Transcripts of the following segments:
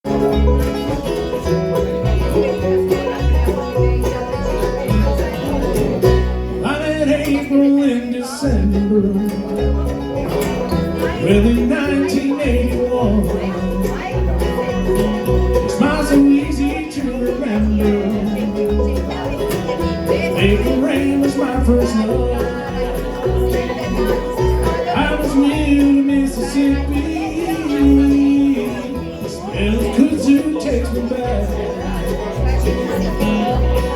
I met April in December, well in 1981. It's not so easy to remember. April rain was my first love. I was new to Mississippi. The smell of kudzu takes me back.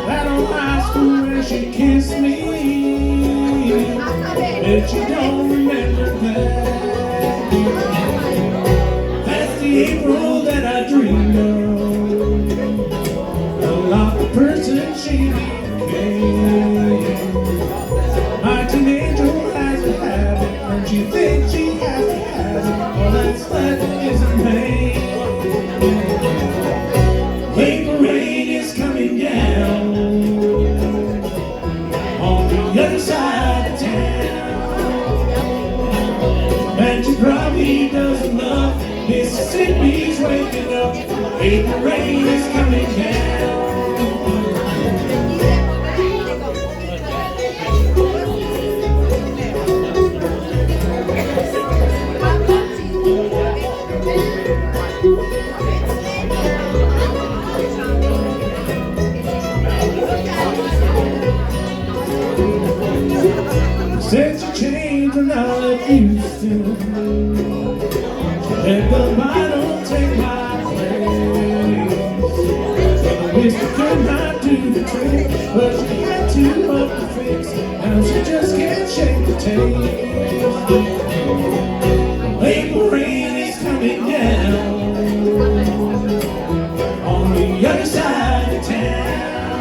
That old high school where she kissed me. Bet you don't remember that. That's the April that I dreamed of. Not the person she became. My teenager has a habit, and she thinks she has to have it. All that's left is a pain. April rain is coming down on the other side of town, and she probably doesn't love Mississippi's waking up. April rain is coming down. Since you changed when I left Houston, let the bottle take my place. I wish I could not do the trick, but she had to up the fix. Now she just can't shake the taste. April rain is coming down on the other side of town,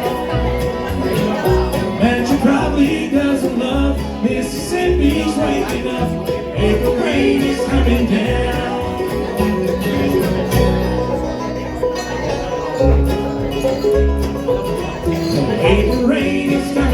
and she probably doesn't love Mississippi's waking up. April rain is coming down. April rain is coming down.